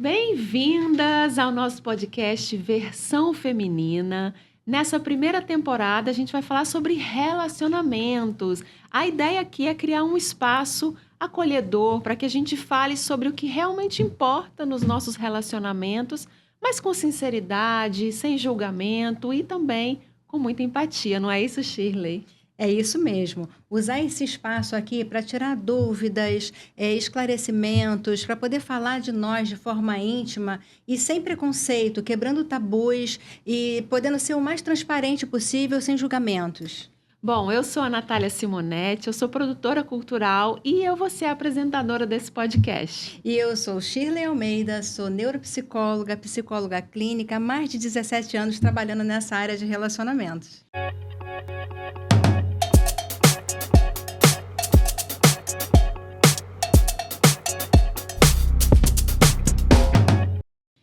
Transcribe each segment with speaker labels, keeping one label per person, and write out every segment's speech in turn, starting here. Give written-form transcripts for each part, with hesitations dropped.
Speaker 1: Bem-vindas ao nosso podcast Versão Feminina. Nessa primeira temporada, a gente vai falar sobre relacionamentos. A ideia aqui é criar um espaço acolhedor para que a gente fale sobre o que realmente importa nos nossos relacionamentos, mas com sinceridade, sem julgamento e também com muita empatia. Não é isso, Shirley?
Speaker 2: É isso mesmo. Usar esse espaço aqui para tirar dúvidas, esclarecimentos, para poder falar de nós de forma íntima e sem preconceito, quebrando tabus e podendo ser o mais transparente possível, sem julgamentos.
Speaker 1: Bom, eu sou a Natália Simonetti, eu sou produtora cultural e eu vou ser a apresentadora desse podcast.
Speaker 2: E eu sou Shirley Almeida, sou neuropsicóloga, psicóloga clínica, há mais de 17 anos trabalhando nessa área de relacionamentos.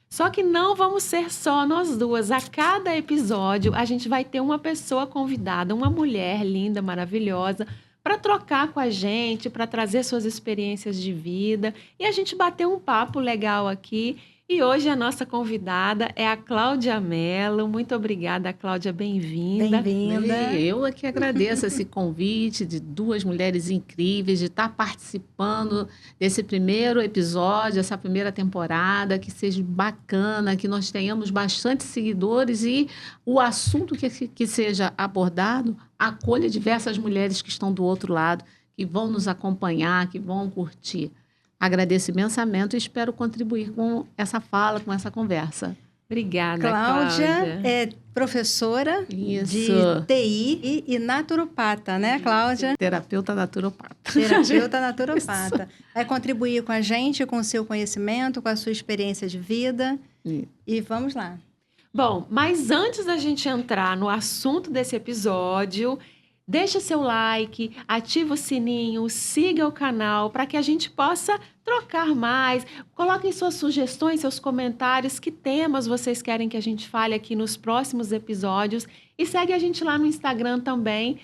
Speaker 1: Só que não vamos ser só nós duas. A cada episódio, a gente vai ter uma pessoa convidada, uma mulher linda, maravilhosa, para trocar com a gente, para trazer suas experiências de vida e a gente bater um papo legal aqui. E hoje a nossa convidada é a Cláudia Mello. Muito obrigada, Cláudia, bem-vinda.
Speaker 2: Bem-vinda.
Speaker 3: Eu é que agradeço esse convite de duas mulheres incríveis, de estar participando desse primeiro episódio, essa primeira temporada, que seja bacana, que nós tenhamos bastante seguidores e o assunto que seja abordado acolha diversas mulheres que estão do outro lado, que vão nos acompanhar, que vão curtir. Agradeço imensamente e espero contribuir com essa fala, com essa conversa.
Speaker 1: Obrigada,
Speaker 2: Cláudia é professora de TI e naturopata, né, Cláudia?
Speaker 3: Terapeuta naturopata.
Speaker 2: Terapeuta naturopata. Vai contribuir com a gente, com o seu conhecimento, com a sua experiência de vida. E vamos lá.
Speaker 1: Bom, mas antes da gente entrar no assunto desse episódio, deixa seu like, ativa o sininho, siga o canal para que a gente possa trocar mais. Coloquem suas sugestões, seus comentários, que temas vocês querem que a gente fale aqui nos próximos episódios. E segue a gente lá no Instagram também,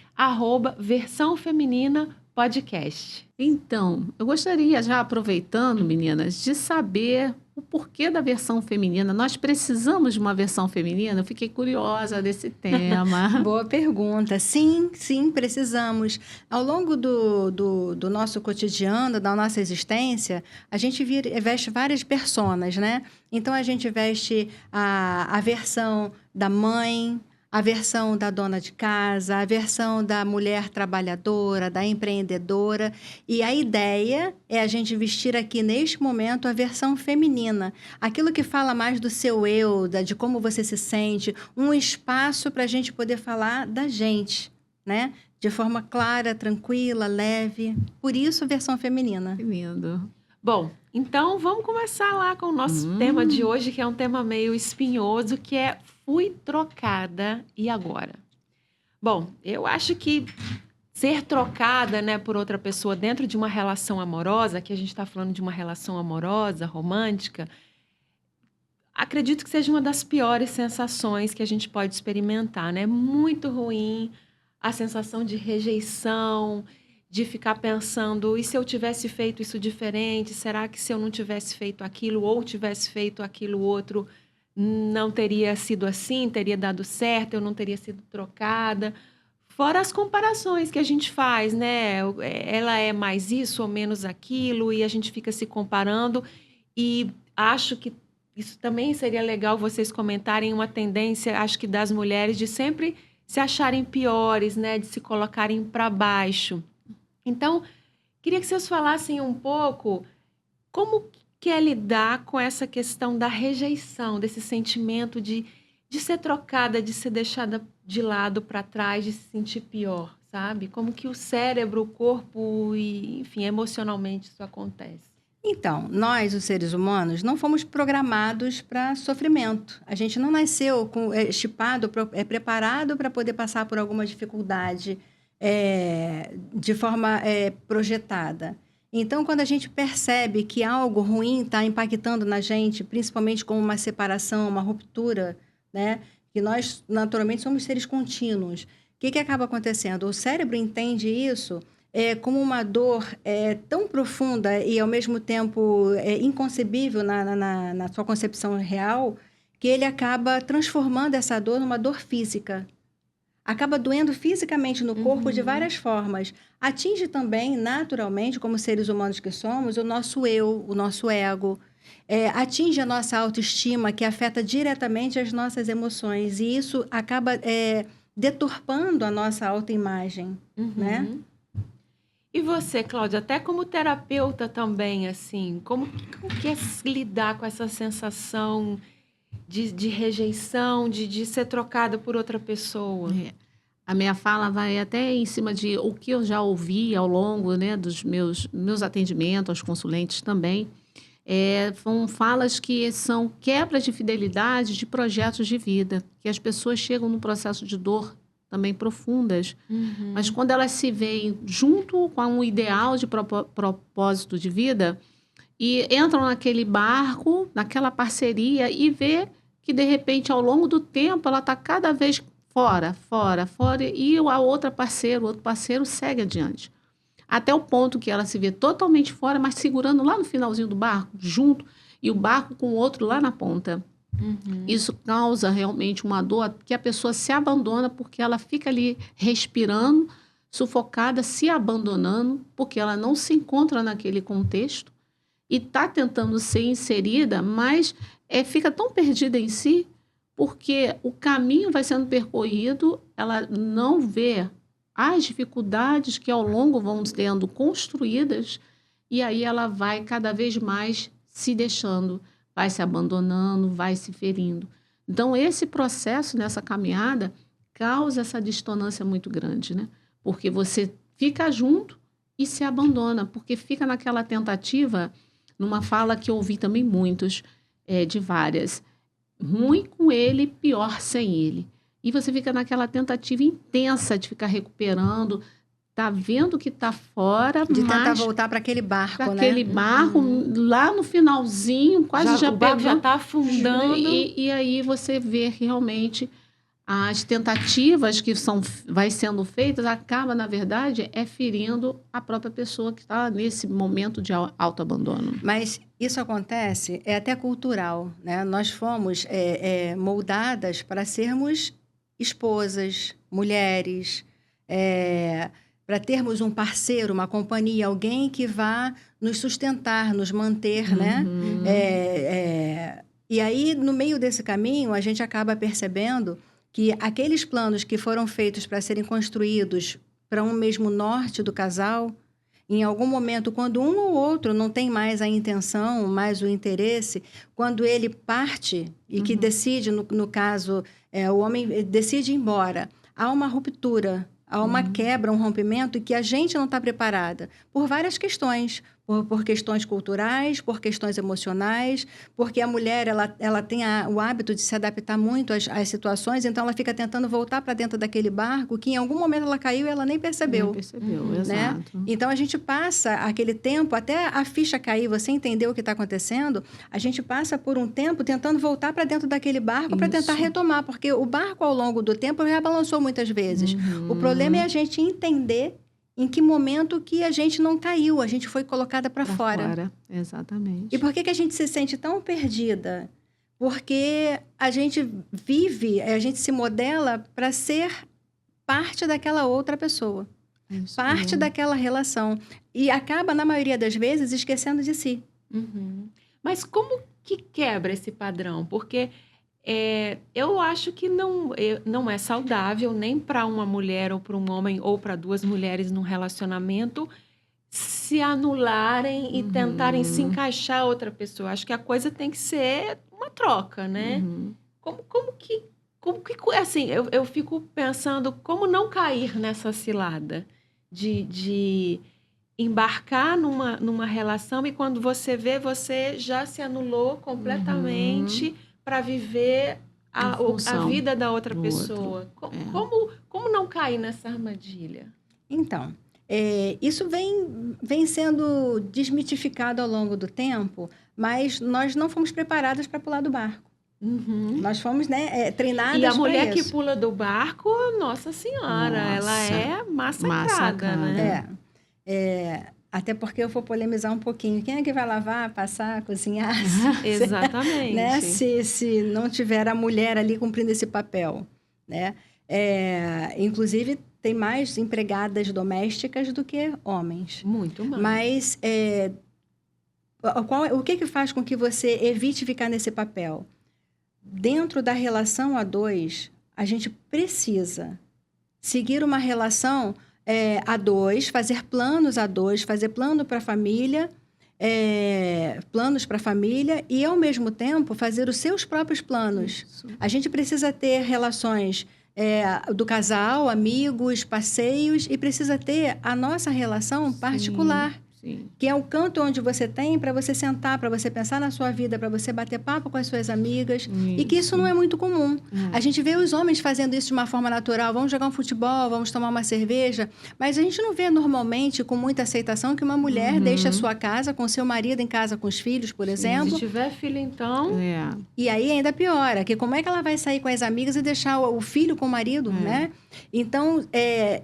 Speaker 1: @Versão Feminina Podcast.
Speaker 3: Então, eu gostaria, já aproveitando, meninas, de saber o porquê da versão feminina. Nós precisamos de uma versão feminina? Eu fiquei curiosa desse tema.
Speaker 2: Boa pergunta. Sim, precisamos. Ao longo do nosso cotidiano, da nossa existência, a gente veste várias personas, né? Então, a gente veste a versão da mãe, a versão da dona de casa, a versão da mulher trabalhadora, da empreendedora. E a ideia é a gente vestir aqui, neste momento, a versão feminina. Aquilo que fala mais do seu eu, de como você se sente, um espaço para a gente poder falar da gente, né? De forma clara, tranquila, leve. Por isso, versão feminina.
Speaker 3: Que lindo.
Speaker 1: Bom, então vamos começar lá com o nosso tema de hoje, que é um tema meio espinhoso, que é fui trocada e agora? Bom, eu acho que ser trocada, né, por outra pessoa dentro de uma relação amorosa, que a gente está falando de uma relação amorosa, romântica, acredito que seja uma das piores sensações que a gente pode experimentar, né? Muito ruim a sensação de rejeição, de ficar pensando, e se eu tivesse feito isso diferente? Será que se eu não tivesse feito aquilo ou tivesse feito aquilo outro, não teria sido assim, teria dado certo, eu não teria sido trocada? Fora as comparações que a gente faz, né? Ela é mais isso ou menos aquilo, e a gente fica se comparando, e acho que isso também seria legal vocês comentarem, uma tendência, acho que das mulheres, de sempre se acharem piores, né? De se colocarem para baixo. Então, queria que vocês falassem um pouco como que é lidar com essa questão da rejeição, desse sentimento de ser trocada, de ser deixada de lado, para trás, de se sentir pior, sabe? Como que o cérebro, o corpo e, enfim, emocionalmente isso acontece.
Speaker 2: Então, nós, os seres humanos, não fomos programados para sofrimento. A gente não nasceu chipado, preparado para poder passar por alguma dificuldade de forma projetada. Então, quando a gente percebe que algo ruim está impactando na gente, principalmente como uma separação, uma ruptura, né? Que nós, naturalmente, somos seres contínuos. O que acaba acontecendo? O cérebro entende isso como uma dor tão profunda e, ao mesmo tempo, inconcebível na sua concepção real, que ele acaba transformando essa dor numa dor física. Acaba doendo fisicamente no corpo de várias formas. Atinge também, naturalmente, como seres humanos que somos, o nosso eu, o nosso ego. Atinge a nossa autoestima, que afeta diretamente as nossas emoções. E isso acaba deturpando a nossa autoimagem, né?
Speaker 1: E você, Cláudia, até como terapeuta também, assim, como que é lidar com essa sensação de rejeição, de ser trocada por outra pessoa?
Speaker 3: A minha fala vai até em cima de o que eu já ouvi ao longo, né, dos meus atendimentos aos consulentes também. São falas que são quebras de fidelidade de projetos de vida, que as pessoas chegam num processo de dor também profundas, mas quando elas se veem junto com um ideal de propósito de vida e entram naquele barco, naquela parceria e vê que, de repente, ao longo do tempo, ela está cada vez fora, e a outra parceiro, o outro parceiro segue adiante. Até o ponto que ela se vê totalmente fora, mas segurando lá no finalzinho do barco, junto, e o barco com o outro lá na ponta. Isso causa realmente uma dor que a pessoa se abandona porque ela fica ali respirando, sufocada, se abandonando, porque ela não se encontra naquele contexto e está tentando ser inserida, mas fica tão perdida em si porque o caminho vai sendo percorrido, ela não vê as dificuldades que ao longo vão sendo construídas e aí ela vai cada vez mais se deixando, vai se abandonando, vai se ferindo. Então, esse processo nessa caminhada causa essa dissonância muito grande, né? Porque você fica junto e se abandona, porque fica naquela tentativa, numa fala que eu ouvi também muitos, de várias, ruim com ele, pior sem ele. E você fica naquela tentativa intensa de ficar recuperando, tá vendo que tá fora,
Speaker 2: De
Speaker 3: mas
Speaker 2: tentar voltar para aquele barco, né?
Speaker 3: aquele barco, lá no finalzinho, quase já
Speaker 1: o barco já
Speaker 3: pegando.
Speaker 1: está afundando.
Speaker 3: E aí você vê realmente as tentativas que vai sendo feitas, acaba, na verdade, ferindo a própria pessoa que está nesse momento de autoabandono.
Speaker 2: Mas isso acontece, até cultural, né? Nós fomos moldadas para sermos esposas, mulheres, para termos um parceiro, uma companhia, alguém que vá nos sustentar, nos manter, né? E aí, no meio desse caminho, a gente acaba percebendo que aqueles planos que foram feitos para serem construídos para um mesmo norte do casal, em algum momento, quando um ou outro não tem mais a intenção, mais o interesse, quando ele parte e que decide, no caso, o homem decide ir embora, há uma ruptura, há uma quebra, um rompimento, e que a gente não está preparada por várias questões, por questões culturais, por questões emocionais, porque a mulher ela tem o hábito de se adaptar muito às situações, então ela fica tentando voltar para dentro daquele barco que em algum momento ela caiu e ela nem percebeu.
Speaker 3: Nem percebeu,
Speaker 2: né?
Speaker 3: Exato.
Speaker 2: Então a gente passa aquele tempo, até a ficha cair, você entender o que está acontecendo, a gente passa por um tempo tentando voltar para dentro daquele barco para tentar retomar, porque o barco ao longo do tempo já balançou muitas vezes. O problema é a gente entender em que momento que a gente não caiu, a gente foi colocada para fora.
Speaker 3: Exatamente.
Speaker 2: E por que a gente se sente tão perdida? Porque a gente vive, a gente se modela para ser parte daquela outra pessoa, parte daquela relação. E acaba, na maioria das vezes, esquecendo de si.
Speaker 1: Mas como que quebra esse padrão? Porque eu acho que não é saudável nem para uma mulher ou para um homem ou para duas mulheres num relacionamento se anularem e tentarem se encaixar a outra pessoa. Acho que a coisa tem que ser uma troca, né? Como que assim, eu fico pensando como não cair nessa cilada de embarcar numa relação e quando você vê, você já se anulou completamente para viver a vida da outra pessoa. Como não cair nessa armadilha?
Speaker 2: Então, isso vem sendo desmitificado ao longo do tempo, mas nós não fomos preparadas para pular do barco. Nós fomos, né, treinadas para isso.
Speaker 1: E a mulher que pula do barco, Nossa Senhora, ela é massacrada, né?
Speaker 2: Até porque eu vou polemizar um pouquinho. Quem é que vai lavar, passar, cozinhar?
Speaker 1: Exatamente.
Speaker 2: Né? Se não tiver a mulher ali cumprindo esse papel, né? Inclusive, tem mais empregadas domésticas do que homens.
Speaker 1: Muito mais.
Speaker 2: Mas o que faz com que você evite ficar nesse papel? Dentro da relação a dois, a gente precisa seguir uma relação a dois, fazer planos a dois, fazer plano para a família, planos para a família e, ao mesmo tempo, fazer os seus próprios planos.
Speaker 3: Isso.
Speaker 2: A gente precisa ter relações do casal, amigos, passeios, e precisa ter a nossa relação particular.
Speaker 3: Sim.
Speaker 2: Que é o canto onde você tem para você sentar, para você pensar na sua vida, para você bater papo com as suas amigas. E que isso não é muito comum. A gente vê os homens fazendo isso de uma forma natural. Vamos jogar um futebol, vamos tomar uma cerveja. Mas a gente não vê normalmente, com muita aceitação, que uma mulher deixe a sua casa com seu marido em casa com os filhos, por exemplo.
Speaker 1: Se tiver filho, então...
Speaker 2: E aí ainda piora, que como é que ela vai sair com as amigas e deixar o filho com o marido, né? Então,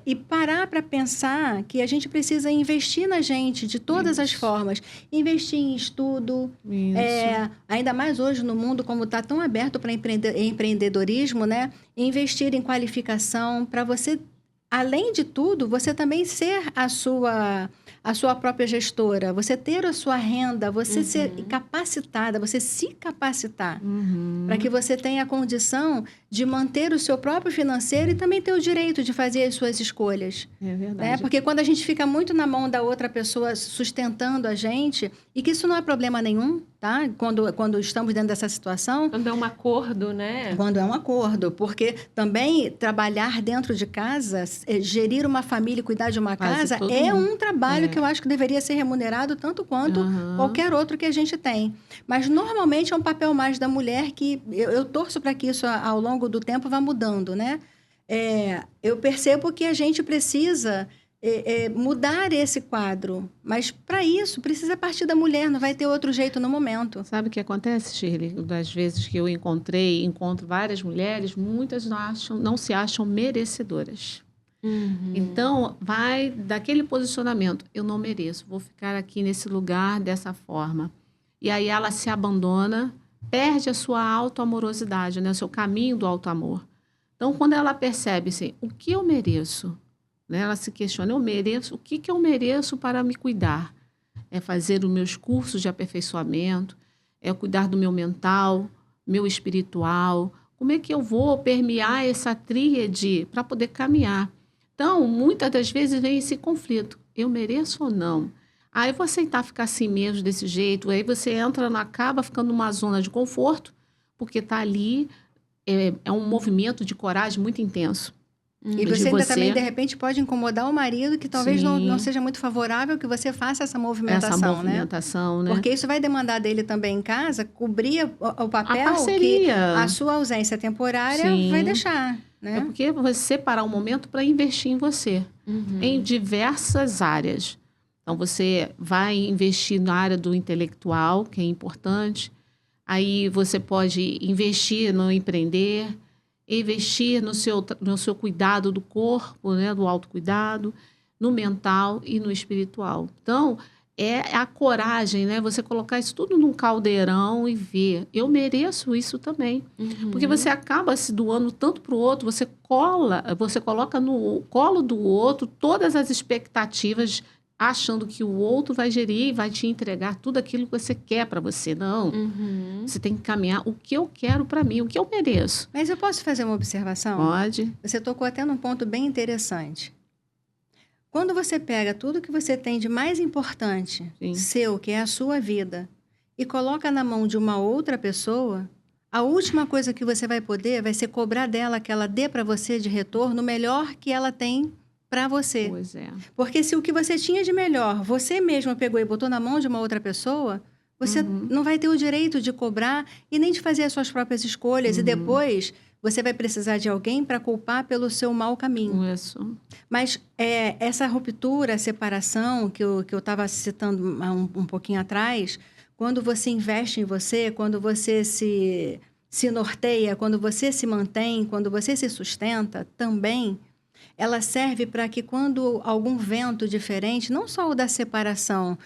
Speaker 2: e parar para pensar que a gente precisa investir na gente de todas as formas. Investir em estudo. Ainda mais hoje no mundo, como está tão aberto para empreendedorismo, né? Investir em qualificação para você, além de tudo, você também ser a sua própria gestora, você ter a sua renda, você ser capacitada, você se capacitar para que você tenha a condição de manter o seu próprio financeiro e também ter o direito de fazer as suas escolhas.
Speaker 3: É verdade.
Speaker 2: Né? Porque quando a gente fica muito na mão da outra pessoa sustentando a gente, e que isso não é problema nenhum, tá? Quando estamos dentro dessa situação...
Speaker 1: Quando é um acordo, né?
Speaker 2: Quando é um acordo, porque também trabalhar dentro de casa, gerir uma família, cuidar de uma casa, é um trabalho que eu acho que deveria ser remunerado tanto quanto qualquer outro que a gente tem. Mas, normalmente, é um papel mais da mulher que eu torço para que isso, ao longo do tempo, vá mudando, né? Eu percebo que a gente precisa mudar esse quadro. Mas, para isso, precisa partir da mulher, não vai ter outro jeito no momento.
Speaker 3: Sabe o que acontece, Shirley? Das vezes que eu encontro várias mulheres, muitas não se acham merecedoras. Então, vai daquele posicionamento. Eu não mereço, vou ficar aqui nesse lugar dessa forma. E aí ela se abandona, perde a sua autoamorosidade, né? O seu caminho do autoamor. Então, quando ela percebe assim, o que eu mereço? Né? Ela se questiona, o que eu mereço para me cuidar? É fazer os meus cursos de aperfeiçoamento, é cuidar do meu mental, meu espiritual. Como é que eu vou permear essa tríade para poder caminhar? Então, muitas das vezes vem esse conflito. Eu mereço ou não? Eu vou aceitar ficar assim mesmo, desse jeito. Aí você acaba ficando numa zona de conforto, porque está ali, é um movimento de coragem muito intenso.
Speaker 2: E você ainda também, de repente, pode incomodar o marido, que talvez não seja muito favorável que você faça essa movimentação, né? Porque isso vai demandar dele também em casa, cobrir o papel que a sua ausência temporária vai deixar. Né?
Speaker 3: É porque você separar um momento para investir em você, em diversas áreas. Então, você vai investir na área do intelectual, que é importante. Aí, você pode investir no empreender, investir no seu cuidado do corpo, né, do autocuidado, no mental e no espiritual. Então, é a coragem, né? Você colocar isso tudo num caldeirão e ver. Eu mereço isso também. Porque você acaba se doando tanto para o outro, você coloca no colo do outro todas as expectativas, achando que o outro vai gerir e vai te entregar tudo aquilo que você quer para você. Não. Você tem que caminhar o que eu quero para mim, o que eu mereço.
Speaker 2: Mas eu posso fazer uma observação?
Speaker 3: Pode.
Speaker 2: Você tocou até num ponto bem interessante. Quando você pega tudo que você tem de mais importante, seu, que é a sua vida, e coloca na mão de uma outra pessoa, a última coisa que você vai ser cobrar dela que ela dê para você de retorno o melhor que ela tem para você.
Speaker 3: Pois é.
Speaker 2: Porque se o que você tinha de melhor, você mesma pegou e botou na mão de uma outra pessoa, você não vai ter o direito de cobrar e nem de fazer as suas próprias escolhas. E depois você vai precisar de alguém para culpar pelo seu mau caminho.
Speaker 3: Isso.
Speaker 2: Mas essa ruptura, a separação que eu estava citando um pouquinho atrás, quando você investe em você, quando você se norteia, quando você se mantém, quando você se sustenta, também Ela serve para que quando algum vento diferente, não só o da separação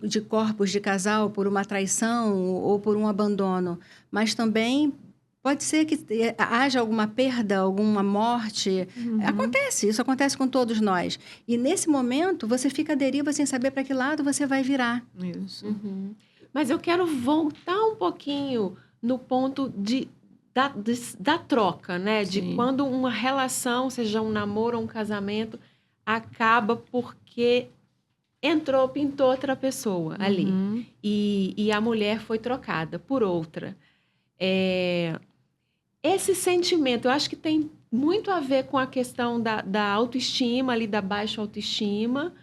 Speaker 2: de corpos de casal por uma traição ou por um abandono, mas também pode ser que haja alguma perda, alguma morte. Acontece, isso acontece com todos nós. E nesse momento, você fica à deriva sem saber para que lado você vai virar.
Speaker 3: Isso.
Speaker 1: Mas eu quero voltar um pouquinho no ponto da troca, né? De
Speaker 3: Sim.
Speaker 1: quando uma relação, seja um namoro ou um casamento, acaba porque pintou outra pessoa ali. E a mulher foi trocada por outra. Esse sentimento, eu acho que tem muito a ver com a questão da autoestima, ali da baixa autoestima,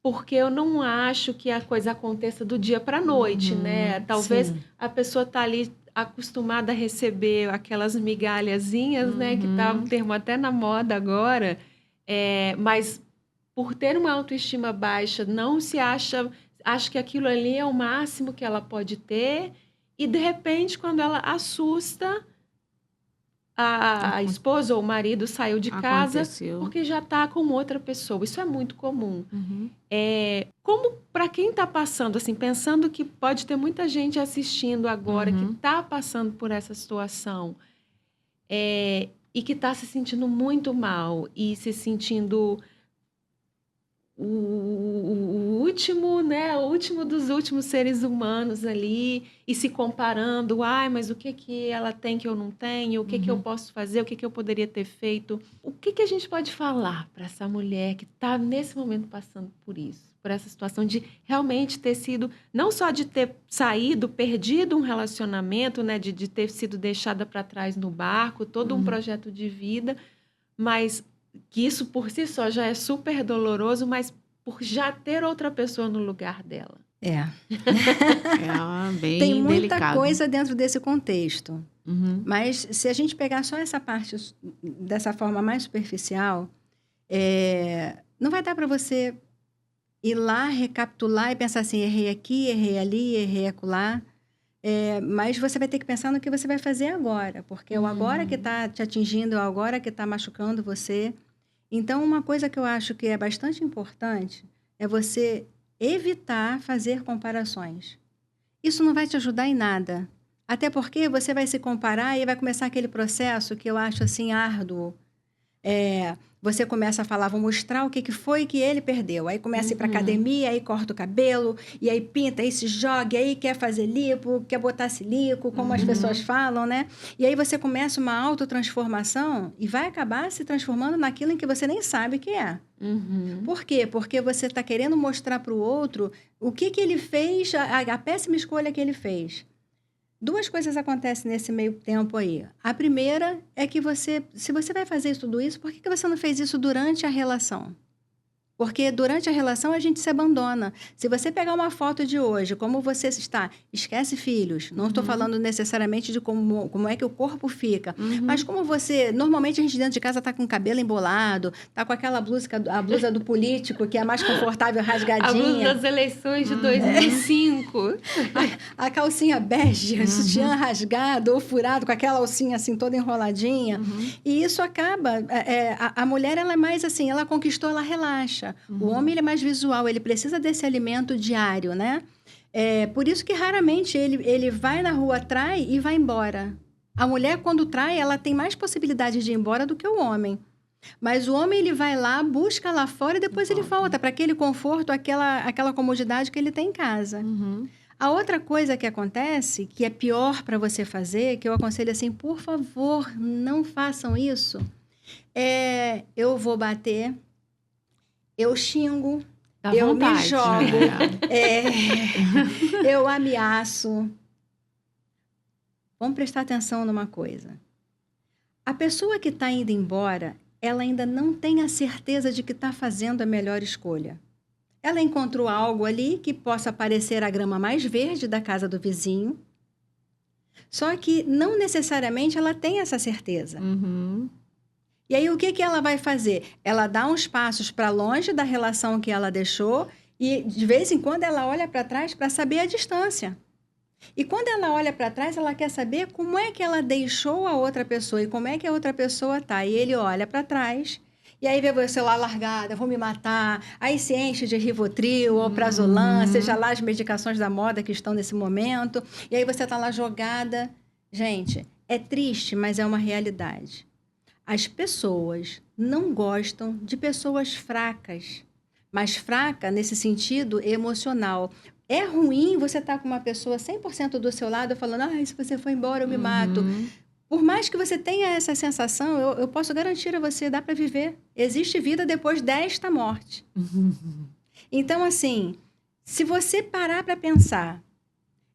Speaker 1: porque eu não acho que a coisa aconteça do dia para a noite, né? Talvez
Speaker 2: sim.
Speaker 1: a pessoa está ali acostumada a receber aquelas migalhazinhas, né? Que tá um termo até na moda agora, mas por ter uma autoestima baixa, não se acha que aquilo ali é o máximo que ela pode ter, e de repente, quando ela assusta, a esposa ou o marido saiu de casa
Speaker 3: Aconteceu.
Speaker 1: porque já está com outra pessoa. Isso é muito comum. Como para quem está passando, assim, pensando que pode ter muita gente assistindo agora que está passando por essa situação e que está se sentindo muito mal e se sentindo o último, né? O último dos últimos seres humanos ali e se comparando. Ai, mas o que ela tem que eu não tenho? O que eu posso fazer? O que eu poderia ter feito? O que a gente pode falar para essa mulher que está nesse momento passando por isso? Por essa situação de realmente ter sido, não só de ter saído, perdido um relacionamento, né? De ter sido deixada para trás no barco, todo um projeto de vida, mas que isso por si só já é super doloroso, mas por já ter outra pessoa no lugar dela.
Speaker 3: Bem
Speaker 2: Tem muita
Speaker 3: delicado.
Speaker 2: coisa dentro desse contexto. Mas se a gente pegar só essa parte dessa forma mais superficial, não vai dar para você ir lá, recapitular e pensar assim, errei aqui, errei ali, errei acolá. Mas você vai ter que pensar no que você vai fazer agora, porque é o agora que está te atingindo, é o agora que está machucando você. Então, uma coisa que eu acho que é bastante importante é você evitar fazer comparações. Isso não vai te ajudar em nada. Até porque você vai se comparar e vai começar aquele processo que eu acho assim árduo. Você começa a falar, vou mostrar o que foi que ele perdeu. Aí começa a ir para academia, aí corta o cabelo, e aí pinta, aí se joga, aí quer fazer lipo, quer botar silico, como as pessoas falam, né? E aí você começa uma autotransformação e vai acabar se transformando naquilo em que você nem sabe que é. Por quê? Porque você está querendo mostrar para o outro o que ele fez, a péssima escolha que ele fez. Duas coisas acontecem nesse meio tempo aí. A primeira é que se você vai fazer tudo isso, por que você não fez isso durante a relação? Porque durante a relação a gente se abandona. Se você pegar uma foto de hoje, como você está, esquece filhos. Não estou falando necessariamente de como é que o corpo fica. Mas como você... Normalmente a gente dentro de casa está com o cabelo embolado, está com aquela a blusa do político, que é mais confortável, rasgadinha.
Speaker 1: A blusa das eleições de 2005.
Speaker 2: A calcinha bege, o sutiã rasgado ou furado, com aquela alcinha assim toda enroladinha. E isso acaba... a mulher, ela é mais assim, ela conquistou, ela relaxa. O homem, ele é mais visual, ele precisa desse alimento diário, né? Por isso que raramente ele vai na rua, trai e vai embora. A mulher, quando trai, ela tem mais possibilidade de ir embora do que o homem. Mas o homem, ele vai lá, busca lá fora e depois ele volta para aquele conforto, aquela comodidade que ele tem em casa. A outra coisa que acontece, que é pior para você fazer, que eu aconselho assim, por favor, não façam isso, eu vou bater, eu xingo, eu me jogo, eu ameaço. Vamos prestar atenção numa coisa. A pessoa que está indo embora, ela ainda não tem a certeza de que está fazendo a melhor escolha. Ela encontrou algo ali que possa parecer a grama mais verde da casa do vizinho, só que não necessariamente ela tem essa certeza. E aí, o que ela vai fazer? Ela dá uns passos para longe da relação que ela deixou e, de vez em quando, ela olha para trás para saber a distância. E quando ela olha para trás, ela quer saber como é que ela deixou a outra pessoa e como é que a outra pessoa tá. E ele olha para trás e aí vê você lá largada, vou me matar. Aí se enche de Rivotril ou Prazolam, seja lá as medicações da moda que estão nesse momento. E aí você tá lá jogada. Gente, é triste, mas é uma realidade. As pessoas não gostam de pessoas fracas, mas fraca nesse sentido emocional. É ruim você estar com uma pessoa 100% do seu lado falando, se você for embora eu me mato. Por mais que você tenha essa sensação, eu posso garantir a você, dá para viver. Existe vida depois desta morte. Então, assim, se você parar para pensar,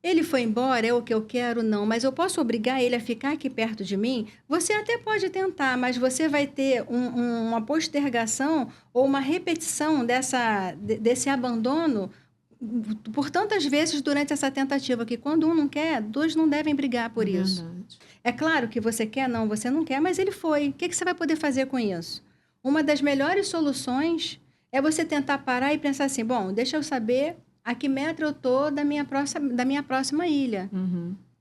Speaker 2: ele foi embora, é o que eu quero, não, mas eu posso obrigar ele a ficar aqui perto de mim? Você até pode tentar, mas você vai ter uma postergação ou uma repetição desse abandono por tantas vezes durante essa tentativa, que quando um não quer, dois não devem brigar por isso. É claro que você quer, não, você não quer, mas ele foi. O que você vai poder fazer com isso? Uma das melhores soluções é você tentar parar e pensar assim, bom, deixa eu saber a que metro eu tô da minha próxima ilha.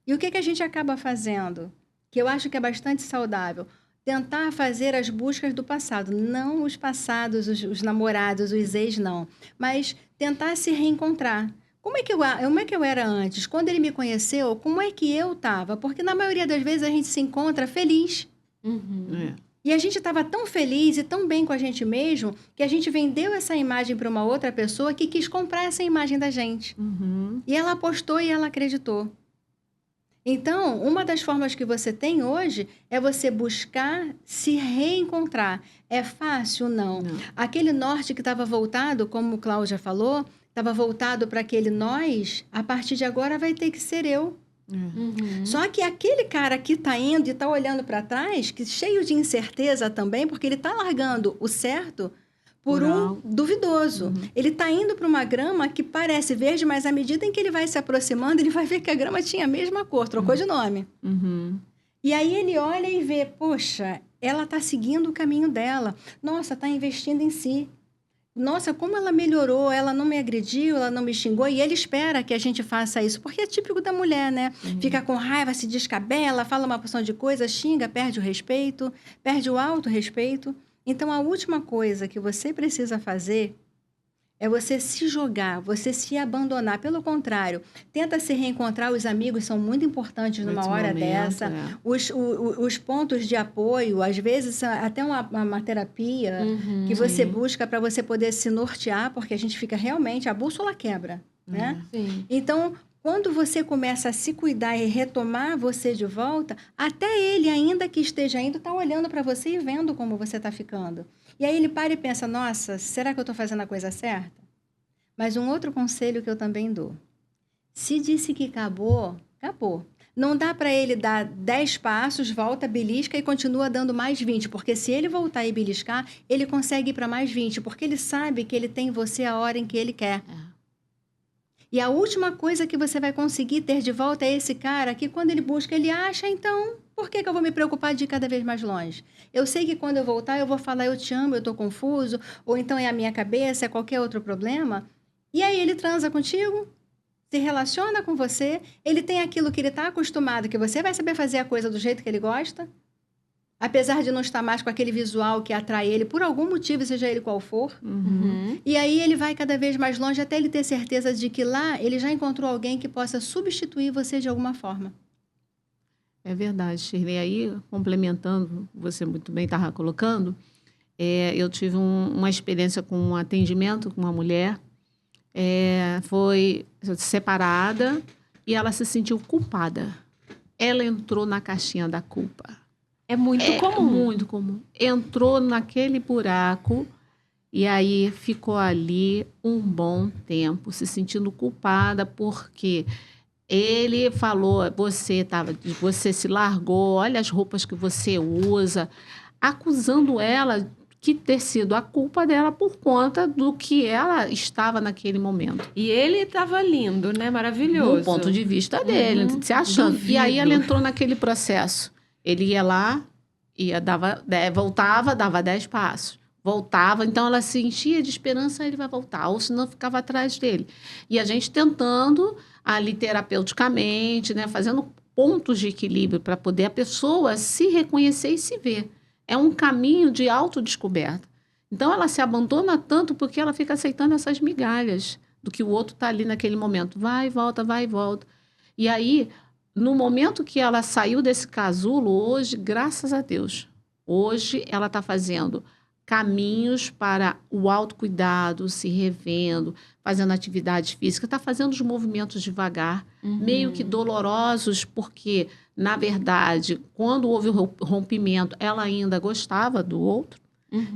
Speaker 2: E o que a gente acaba fazendo? Que eu acho que é bastante saudável. Tentar fazer as buscas do passado. Não os passados, os namorados, os ex, não. Mas tentar se reencontrar. Como é que eu era antes? Quando ele me conheceu, como é que eu estava? Porque na maioria das vezes a gente se encontra feliz. E a gente estava tão feliz e tão bem com a gente mesmo que a gente vendeu essa imagem para uma outra pessoa que quis comprar essa imagem da gente. E ela apostou e ela acreditou. Então, uma das formas que você tem hoje é você buscar se reencontrar. É fácil? Não. Aquele norte que estava voltado, como Cláudia falou, estava voltado para aquele nós, a partir de agora vai ter que ser eu. Só que aquele cara que está indo e está olhando para trás, que cheio de incerteza também, porque ele está largando o certo por um duvidoso. Ele está indo para uma grama que parece verde, mas à medida em que ele vai se aproximando, ele vai ver que a grama tinha a mesma cor, trocou de nome. E aí ele olha e vê, poxa, ela está seguindo o caminho dela. Nossa, está investindo em si. Nossa, como ela melhorou, ela não me agrediu, ela não me xingou, e ele espera que a gente faça isso, porque é típico da mulher, né? Fica com raiva, se descabela, fala uma porção de coisas, xinga, perde o respeito, perde o autorrespeito. Então, a última coisa que você precisa fazer é você se jogar, você se abandonar. Pelo contrário, tenta se reencontrar. Os amigos são muito importantes numa hora dessa. Os pontos de apoio, às vezes até uma terapia que você busca para você poder se nortear, porque a gente fica realmente, a bússola quebra, né? Então, quando você começa a se cuidar e retomar você de volta, até ele, ainda que esteja indo, está olhando para você e vendo como você está ficando. E aí ele para e pensa, nossa, será que eu estou fazendo a coisa certa? Mas um outro conselho que eu também dou. Se disse que acabou, acabou. Não dá para ele dar 10 passos, volta, belisca e continua dando mais 20. Porque se ele voltar e beliscar, ele consegue ir para mais 20. Porque ele sabe que ele tem você a hora em que ele quer. E a última coisa que você vai conseguir ter de volta é esse cara que quando ele busca, ele acha, então, por que eu vou me preocupar de ir cada vez mais longe? Eu sei que quando eu voltar, eu vou falar, eu te amo, eu tô confuso, ou então é a minha cabeça, é qualquer outro problema. E aí ele transa contigo, se relaciona com você, ele tem aquilo que ele está acostumado, que você vai saber fazer a coisa do jeito que ele gosta, apesar de não estar mais com aquele visual que atrai ele, por algum motivo, seja ele qual for. E aí ele vai cada vez mais longe até ele ter certeza de que lá ele já encontrou alguém que possa substituir você de alguma forma.
Speaker 3: É verdade, Shirley. Aí, complementando, você muito bem estava colocando, eu tive uma experiência com um atendimento com uma mulher, foi separada e ela se sentiu culpada. Ela entrou na caixinha da culpa.
Speaker 1: É muito comum.
Speaker 3: Muito comum. Entrou naquele buraco e aí ficou ali um bom tempo, se sentindo culpada porque ele falou, você se largou, olha as roupas que você usa, acusando ela que ter sido a culpa dela por conta do que ela estava naquele momento.
Speaker 1: E ele estava lindo, né? Maravilhoso.
Speaker 3: Do ponto de vista dele, se achando.
Speaker 1: Duvido.
Speaker 3: E aí ela entrou naquele processo. Ele ia lá, voltava, dava 10 passos. Voltava, então ela se enchia de esperança, ele vai voltar. Ou senão ficava atrás dele. E a gente tentando ali terapeuticamente, né? Fazendo pontos de equilíbrio para poder a pessoa se reconhecer e se ver. É um caminho de autodescoberta. Então, ela se abandona tanto porque ela fica aceitando essas migalhas do que o outro está ali naquele momento. Vai e volta, vai e volta. E aí, no momento que ela saiu desse casulo, hoje, graças a Deus, hoje ela está fazendo caminhos para o autocuidado, se revendo, fazendo atividade física, está fazendo os movimentos devagar, meio que dolorosos, porque, na verdade, quando houve o rompimento, ela ainda gostava do outro.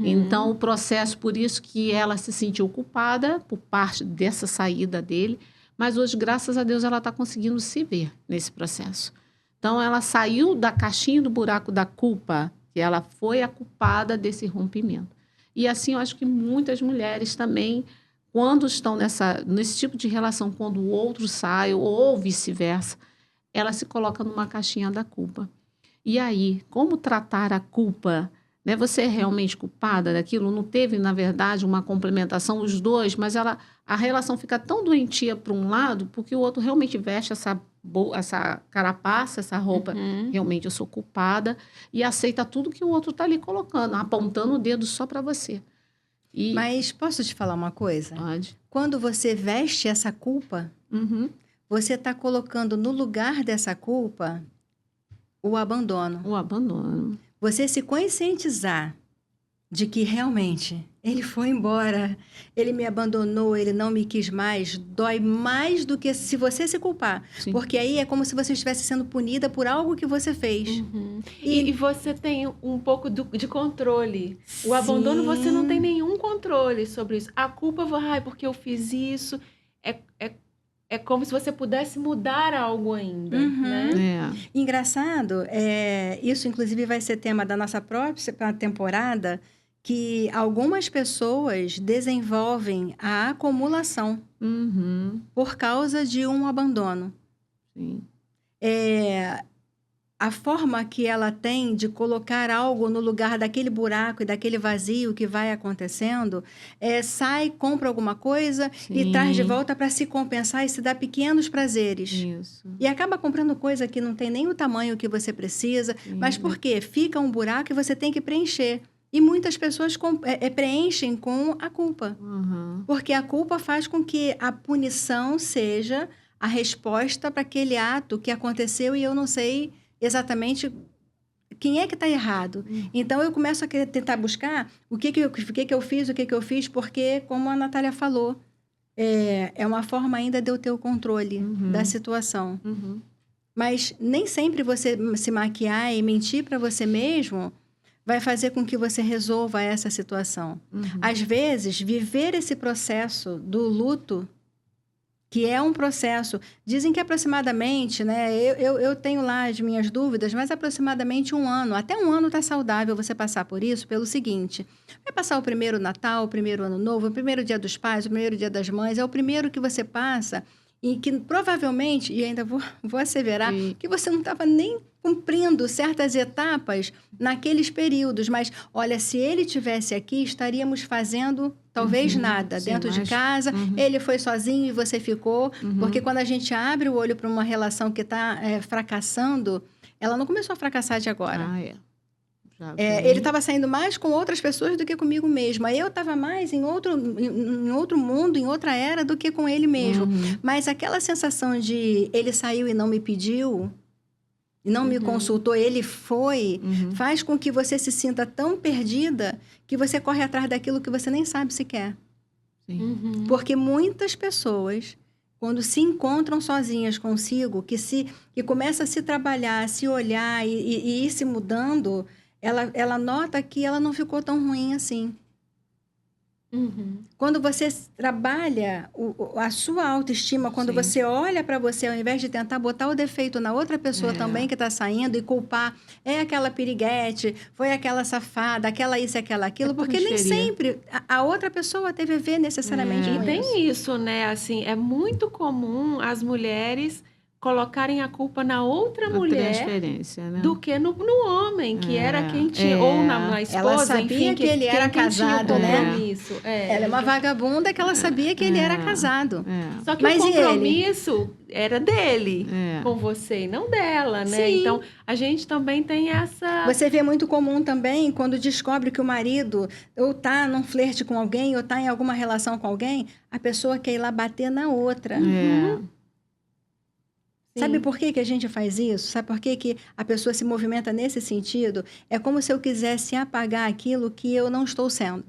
Speaker 3: Então, o processo, por isso que ela se sentiu culpada por parte dessa saída dele, mas hoje, graças a Deus, ela está conseguindo se ver nesse processo. Então, ela saiu da caixinha do buraco da culpa, que ela foi a culpada desse rompimento. E assim, eu acho que muitas mulheres também, quando estão nesse tipo de relação, quando o outro sai ou vice-versa, ela se coloca numa caixinha da culpa. E aí, como tratar a culpa? Né? Você é realmente culpada daquilo? Não teve, na verdade, uma complementação, os dois, mas a relação fica tão doentia para um lado, porque o outro realmente veste essa carapaça, essa roupa, realmente eu sou culpada, e aceita tudo que o outro está ali colocando, apontando o dedo só para você.
Speaker 2: Mas posso te falar uma coisa?
Speaker 3: Pode.
Speaker 2: Quando você veste essa culpa, você está colocando no lugar dessa culpa o abandono.
Speaker 3: O abandono.
Speaker 2: Você se conscientizar de que realmente ele foi embora, ele me abandonou, ele não me quis mais, dói mais do que se você se culpar.
Speaker 3: Sim.
Speaker 2: Porque aí é como se você estivesse sendo punida por algo que você fez.
Speaker 1: E você tem um pouco de controle. O abandono, você não tem nenhum controle sobre isso. A culpa, porque eu fiz isso, é como se você pudesse mudar algo ainda, né?
Speaker 2: Engraçado, isso inclusive vai ser tema da nossa próxima temporada, que algumas pessoas desenvolvem a acumulação por causa de um abandono.
Speaker 3: Sim.
Speaker 2: A forma que ela tem de colocar algo no lugar daquele buraco e daquele vazio que vai acontecendo, sai, compra alguma coisa e traz de volta para se compensar e se dar pequenos prazeres.
Speaker 3: Isso.
Speaker 2: E acaba comprando coisa que não tem nem o tamanho que você precisa. Mas por quê? Fica um buraco e você tem que preencher. E muitas pessoas preenchem com a culpa. Porque a culpa faz com que a punição seja a resposta para aquele ato que aconteceu e eu não sei exatamente quem é que está errado. Então, eu começo a tentar buscar o que eu fiz, porque, como a Natália falou, é uma forma ainda de eu ter o controle da situação. Mas nem sempre você se maquiar e mentir para você mesmo vai fazer com que você resolva essa situação. Às vezes, viver esse processo do luto, que é um processo, dizem que aproximadamente, né? Eu tenho lá as minhas dúvidas, mas aproximadamente 1 ano, até 1 ano está saudável você passar por isso, pelo seguinte: vai passar o primeiro Natal, o primeiro Ano Novo, o primeiro Dia dos Pais, o primeiro Dia das Mães, é o primeiro que você passa e que provavelmente, e ainda vou asseverar, que você não estava nem cumprindo certas etapas naqueles períodos. Mas, olha, se ele tivesse aqui, estaríamos fazendo talvez nada. Dentro de casa, ele foi sozinho e você ficou. Porque quando a gente abre o olho para uma relação que está fracassando, ela não começou a fracassar de agora. Ele estava saindo mais com outras pessoas do que comigo mesma. Eu estava mais em outro mundo, em outra era, do que com ele mesmo. Mas aquela sensação de ele saiu e não me pediu, e não me consultou, ele foi, faz com que você se sinta tão perdida que você corre atrás daquilo que você nem sabe se quer. Porque muitas pessoas, quando se encontram sozinhas consigo, que começa a se trabalhar, a se olhar e ir se mudando, ela nota que ela não ficou tão ruim assim. Quando você trabalha a sua autoestima, quando você olha para você, ao invés de tentar botar o defeito na outra pessoa também que está saindo e culpar, aquela piriguete, foi aquela safada, aquela isso, aquela aquilo, porque nem sempre a outra pessoa teve a ver necessariamente com
Speaker 1: E
Speaker 2: isso.
Speaker 1: tem isso, né? Assim, é muito comum as mulheres colocarem a culpa na outra
Speaker 3: A
Speaker 1: mulher
Speaker 3: transferência, né?
Speaker 1: do que no homem, que era quem tinha,
Speaker 3: é.
Speaker 1: ou na esposa,
Speaker 2: Ela sabia
Speaker 1: enfim,
Speaker 2: que ele era
Speaker 1: quem tinha o
Speaker 2: casado, né?
Speaker 1: compromisso.
Speaker 2: Ela é uma vagabunda que ela sabia que ele era casado.
Speaker 3: É.
Speaker 1: Só que
Speaker 2: Mas
Speaker 1: o
Speaker 2: e ele?
Speaker 1: compromisso era dele
Speaker 3: É.
Speaker 1: com você e não dela, né?
Speaker 2: Sim.
Speaker 1: Então, a gente também tem essa...
Speaker 2: Você vê muito comum também quando descobre que o marido ou tá num flerte com alguém ou tá em alguma relação com alguém, a pessoa quer ir lá bater na outra.
Speaker 3: É.
Speaker 2: Sabe
Speaker 1: Sim.
Speaker 2: por que que a gente faz isso? Sabe por que que a pessoa se movimenta nesse sentido? É como se eu quisesse apagar aquilo que eu não estou sendo.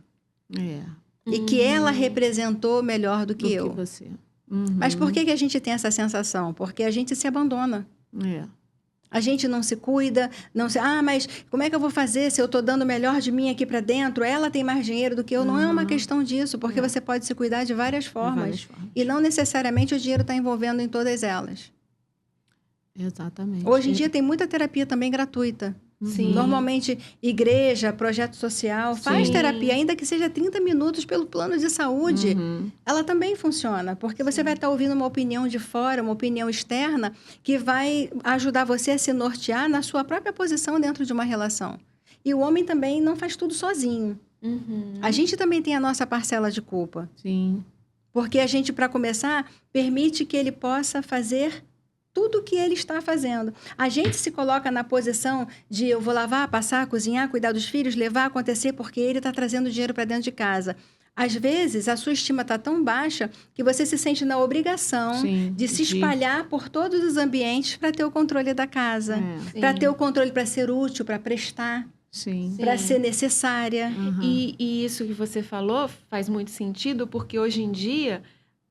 Speaker 3: É.
Speaker 2: E que ela representou melhor do que eu.
Speaker 3: Que você.
Speaker 2: Mas por que que a gente tem essa sensação? Porque a gente se abandona.
Speaker 3: É.
Speaker 2: A gente não se cuida, não se... Ah, mas como é que eu vou fazer se eu estou dando o melhor de mim aqui para dentro? Ela tem mais dinheiro do que eu. Não é uma questão disso, porque você pode se cuidar de várias formas. E não necessariamente o dinheiro está envolvendo em todas elas.
Speaker 3: Exatamente.
Speaker 2: Hoje em dia tem muita terapia também gratuita.
Speaker 1: Sim.
Speaker 2: Normalmente, igreja, projeto social, faz
Speaker 1: Sim.
Speaker 2: terapia, ainda que seja 30 minutos pelo plano de saúde. Ela também funciona, porque você vai estar ouvindo uma opinião de fora, uma opinião externa, que vai ajudar você a se nortear na sua própria posição dentro de uma relação. E o homem também não faz tudo sozinho. A gente também tem a nossa parcela de culpa.
Speaker 3: Sim.
Speaker 2: Porque a gente, para começar, permite que ele possa fazer tudo o que ele está fazendo. A gente se coloca na posição de eu vou lavar, passar, cozinhar, cuidar dos filhos, levar, acontecer, porque ele está trazendo dinheiro para dentro de casa. Às vezes, a sua estima está tão baixa que você se sente na obrigação de se espalhar por todos os ambientes para ter o controle da casa, para ter o controle, para ser útil, para prestar, para ser necessária.
Speaker 1: E isso que você falou faz muito sentido, porque hoje em dia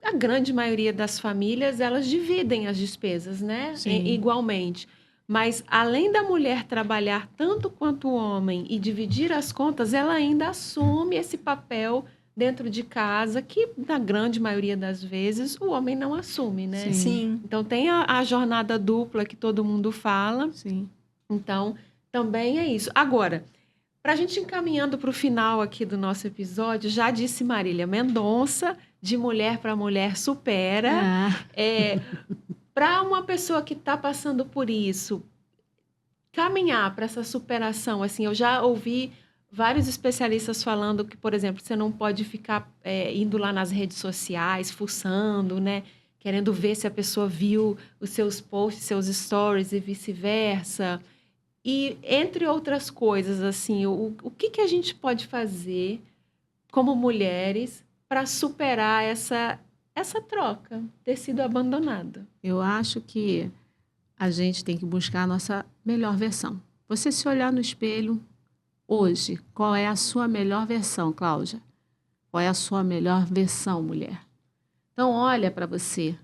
Speaker 1: a grande maioria das famílias, elas dividem as despesas, né? Igualmente. Mas, além da mulher trabalhar tanto quanto o homem e dividir as contas, ela ainda assume esse papel dentro de casa, que, na grande maioria das vezes, o homem não assume, né?
Speaker 2: Sim.
Speaker 1: Então, tem a jornada dupla que todo mundo fala.
Speaker 3: Sim.
Speaker 1: Então, também é isso. Agora, para a gente encaminhando para o final aqui do nosso episódio, já disse Marília Mendonça, de mulher para mulher supera. Para uma pessoa que está passando por isso, caminhar para essa superação, assim, eu já ouvi vários especialistas falando que, por exemplo, você não pode ficar indo lá nas redes sociais, fuçando, né? Querendo ver se a pessoa viu os seus posts, seus stories e vice-versa. E, entre outras coisas, assim, o que a gente pode fazer como mulheres para superar essa troca, ter sido abandonada?
Speaker 3: Eu acho que a gente tem que buscar a nossa melhor versão. Você se olhar no espelho hoje, qual é a sua melhor versão, Cláudia? Qual é a sua melhor versão, mulher? Então, olha para você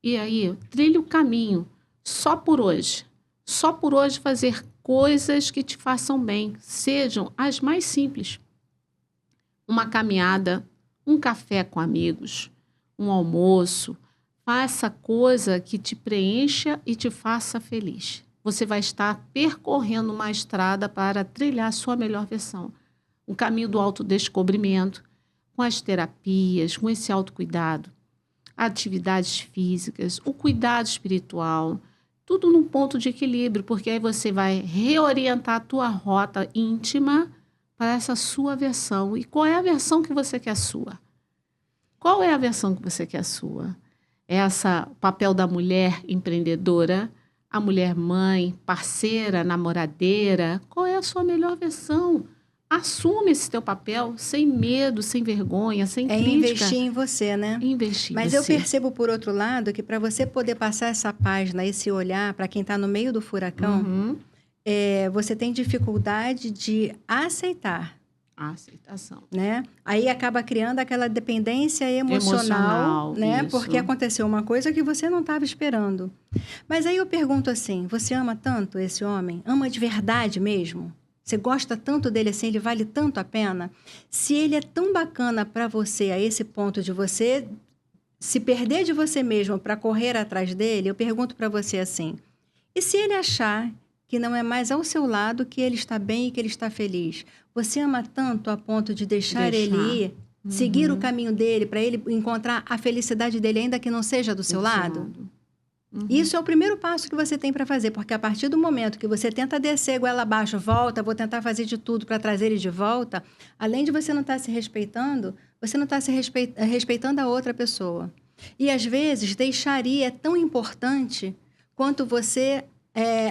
Speaker 3: e aí trilha o caminho só por hoje. Só por hoje fazer coisas que te façam bem, sejam as mais simples. Uma caminhada, um café com amigos, um almoço. Faça coisa que te preencha e te faça feliz. Você vai estar percorrendo uma estrada para trilhar a sua melhor versão. Um caminho do autodescobrimento, com as terapias, com esse autocuidado, atividades físicas, o cuidado espiritual, tudo num ponto de equilíbrio, porque aí você vai reorientar a tua rota íntima para essa sua versão. E qual é a versão que você quer sua? Qual é a versão que você quer sua? O papel da mulher empreendedora, a mulher mãe, parceira, namoradeira. Qual é a sua melhor versão? Assume esse teu papel sem medo, sem vergonha, sem crítica.
Speaker 2: Investir em você, né?
Speaker 3: Investir
Speaker 2: Mas
Speaker 3: em
Speaker 2: eu
Speaker 3: você.
Speaker 2: percebo, por outro lado, que para você poder passar essa página, esse olhar para quem está no meio do furacão, você tem dificuldade de aceitar.
Speaker 3: A aceitação.
Speaker 2: Né? Aí acaba criando aquela dependência emocional, né?
Speaker 3: Isso.
Speaker 2: Porque aconteceu uma coisa que você não estava esperando. Mas aí eu pergunto assim, você ama tanto esse homem? Ama de verdade mesmo? Você gosta tanto dele assim, ele vale tanto a pena? Se ele é tão bacana para você a esse ponto de você se perder de você mesmo para correr atrás dele, eu pergunto para você assim, e se ele achar que não é mais ao seu lado que ele está bem e que ele está feliz? Você ama tanto a ponto de deixar ele ir, seguir o caminho dele, para ele encontrar a felicidade dele, ainda que não seja do seu lado? Isso é o primeiro passo que você tem para fazer, porque a partir do momento que você tenta descer goela abaixo, volta, vou tentar fazer de tudo para trazer ele de volta, além de você não estar se respeitando, você não está respeitando a outra pessoa. E, às vezes, deixaria é tão importante quanto você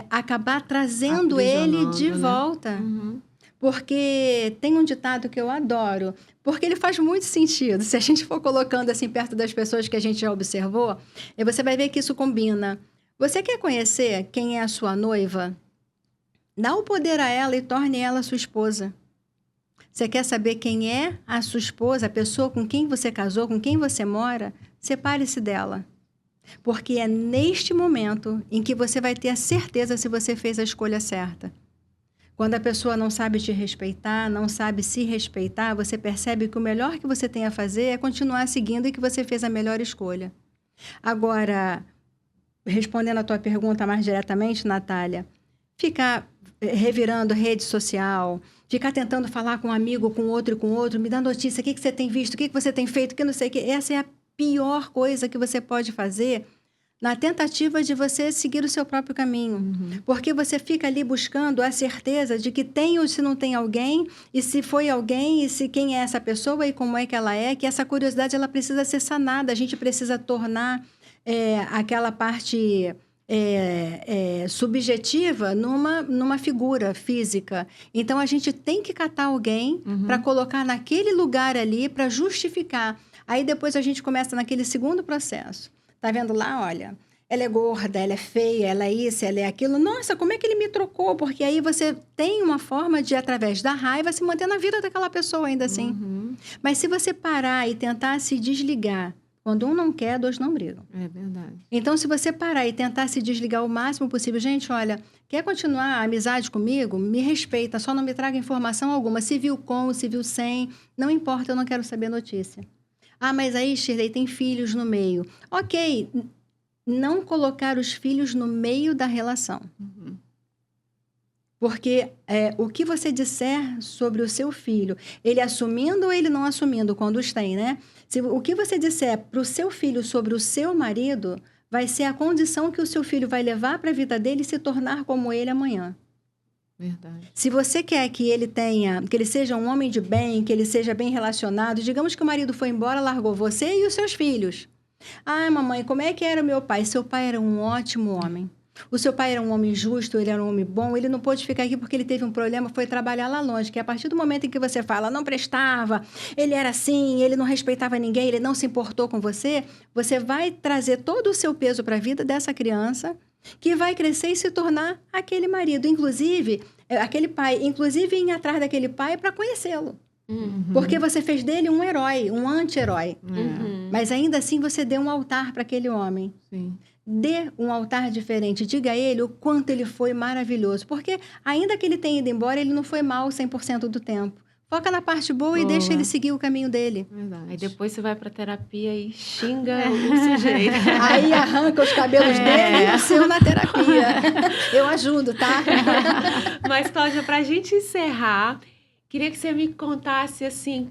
Speaker 2: acabar trazendo ele de volta. Porque tem um ditado que eu adoro, porque ele faz muito sentido. Se a gente for colocando assim perto das pessoas que a gente já observou, você vai ver que isso combina. Você quer conhecer quem é a sua noiva? Dá o poder a ela e torne ela sua esposa. Você quer saber quem é a sua esposa, a pessoa com quem você casou, com quem você mora? Separe-se dela. Porque é neste momento em que você vai ter a certeza se você fez a escolha certa. Quando a pessoa não sabe te respeitar, não sabe se respeitar, você percebe que o melhor que você tem a fazer é continuar seguindo e que você fez a melhor escolha. Agora, respondendo a tua pergunta mais diretamente, Natália, ficar revirando rede social, ficar tentando falar com um amigo, com outro, me dá notícia, o que você tem visto, o que você tem feito, que não sei o que. Essa é a pior coisa que você pode fazer na tentativa de você seguir o seu próprio caminho. Porque você fica ali buscando a certeza de que tem ou se não tem alguém, e se foi alguém, e se quem é essa pessoa e como é que ela é, que essa curiosidade ela precisa ser sanada. A gente precisa tornar aquela parte subjetiva numa figura física. Então, a gente tem que catar alguém para colocar naquele lugar ali, para justificar. Aí, depois, a gente começa naquele segundo processo. Tá vendo lá? Olha, ela é gorda, ela é feia, ela é isso, ela é aquilo. Nossa, como é que ele me trocou? Porque aí você tem uma forma de, através da raiva, se manter na vida daquela pessoa ainda assim. Mas se você parar e tentar se desligar, quando um não quer, dois não brigam.
Speaker 3: É verdade.
Speaker 2: Então, se você parar e tentar se desligar o máximo possível, gente, olha, quer continuar a amizade comigo? Me respeita, só não me traga informação alguma. Se viu com, se viu sem, não importa, eu não quero saber notícia. Ah, mas aí, Shirley, tem filhos no meio. Ok, não colocar os filhos no meio da relação. Porque o que você disser sobre o seu filho, ele assumindo ou ele não assumindo, quando os tem, né? O que você disser para o seu filho sobre o seu marido, vai ser a condição que o seu filho vai levar para a vida dele e se tornar como ele amanhã.
Speaker 3: Verdade.
Speaker 2: Se você quer que ele seja um homem de bem, que ele seja bem relacionado, digamos que o marido foi embora, largou você e os seus filhos. Ah, mamãe, como é que era o meu pai? Seu pai era um ótimo homem. O seu pai era um homem justo, ele era um homem bom, ele não pôde ficar aqui porque ele teve um problema, foi trabalhar lá longe, que a partir do momento em que você fala, não prestava, ele era assim, ele não respeitava ninguém, ele não se importou com você, você vai trazer todo o seu peso para a vida dessa criança, que vai crescer e se tornar aquele marido, inclusive, aquele pai, inclusive ir atrás daquele pai para conhecê-lo. Porque você fez dele um herói, um anti-herói. Mas ainda assim você deu um altar para aquele homem.
Speaker 3: Sim.
Speaker 2: Dê um altar diferente, diga a ele o quanto ele foi maravilhoso. Porque ainda que ele tenha ido embora, ele não foi mal 100% do tempo. Foca na parte boa e deixa ele seguir o caminho dele.
Speaker 3: Verdade.
Speaker 1: Aí depois você vai pra terapia e xinga o sujeito.
Speaker 2: Aí arranca os cabelos dele e o seu na terapia. Eu ajudo, tá?
Speaker 1: Mas, Cláudia, pra gente encerrar, queria que você me contasse, assim,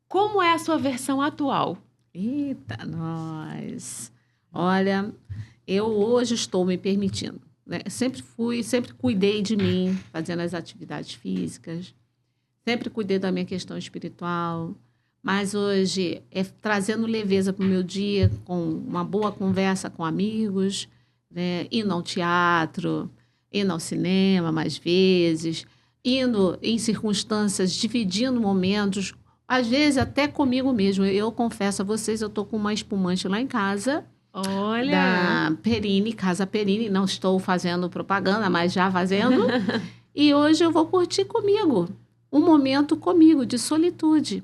Speaker 1: como é a sua versão atual?
Speaker 3: Eita, nós. Olha, eu hoje estou me permitindo, né? Sempre cuidei de mim, fazendo as atividades físicas. Sempre cuidei da minha questão espiritual, mas hoje é trazendo leveza para o meu dia, com uma boa conversa com amigos, né? Indo ao teatro, indo ao cinema mais vezes, indo em circunstâncias, dividindo momentos, às vezes até comigo mesmo. Eu confesso a vocês, eu estou com uma espumante lá em casa,
Speaker 1: Olha!
Speaker 3: da Perini, Casa Perini, não estou fazendo propaganda, mas já fazendo, e hoje eu vou curtir comigo. Um momento comigo, de solitude.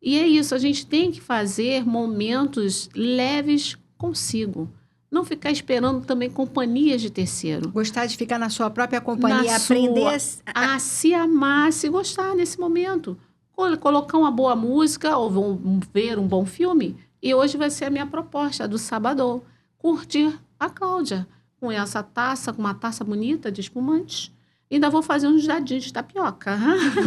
Speaker 3: E é isso, a gente tem que fazer momentos leves consigo. Não ficar esperando também companhias de terceiro.
Speaker 2: Gostar de ficar na sua própria companhia, aprender
Speaker 3: a se amar, a se gostar nesse momento. Colocar uma boa música ou ver um bom filme. E hoje vai ser a minha proposta do sábado. Curtir a Cláudia com essa taça, com uma taça bonita de espumante. Ainda vou fazer uns dadinhos de tapioca.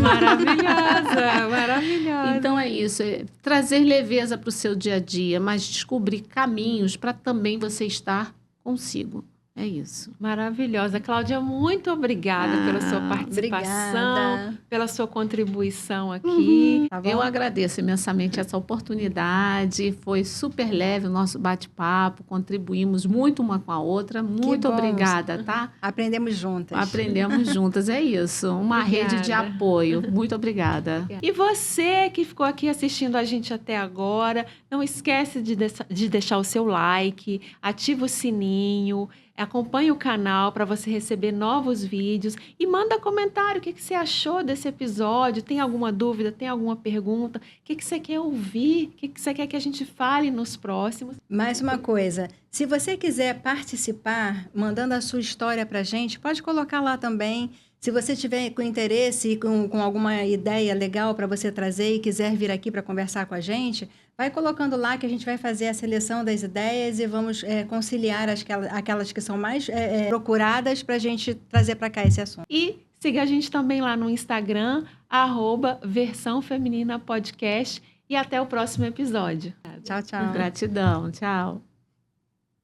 Speaker 1: Maravilhosa, maravilhosa.
Speaker 3: Então é isso, trazer leveza para o seu dia a dia, mas descobrir caminhos para também você estar consigo. É isso.
Speaker 1: Maravilhosa. Cláudia, muito obrigada pela sua participação,
Speaker 2: Obrigada.
Speaker 1: pela sua contribuição aqui.
Speaker 2: Tá bom?
Speaker 3: Eu agradeço imensamente essa oportunidade. Foi super leve o nosso bate-papo. Contribuímos muito uma com a outra. Muito
Speaker 2: bom.
Speaker 3: obrigada, tá?
Speaker 2: Aprendemos juntas.
Speaker 3: Aprendemos juntas, é isso. Uma
Speaker 1: Obrigada.
Speaker 3: rede de apoio. Muito obrigada.
Speaker 1: E você que ficou aqui assistindo a gente até agora, não esquece de deixar o seu like, ativa o sininho, acompanhe o canal para você receber novos vídeos e manda comentário o que você achou desse episódio, tem alguma dúvida, tem alguma pergunta, o que você quer ouvir, o que você quer que a gente fale nos próximos.
Speaker 2: Mais uma coisa, se você quiser participar, mandando a sua história para a gente, pode colocar lá também. Se você tiver com interesse e com alguma ideia legal para você trazer e quiser vir aqui para conversar com a gente, vai colocando lá que a gente vai fazer a seleção das ideias e vamos conciliar aquelas que são mais procuradas para a gente trazer para cá esse assunto.
Speaker 1: E siga a gente também lá no Instagram, @Versão Feminina Podcast, e até o próximo episódio.
Speaker 2: Tchau, tchau.
Speaker 3: Gratidão. Tchau.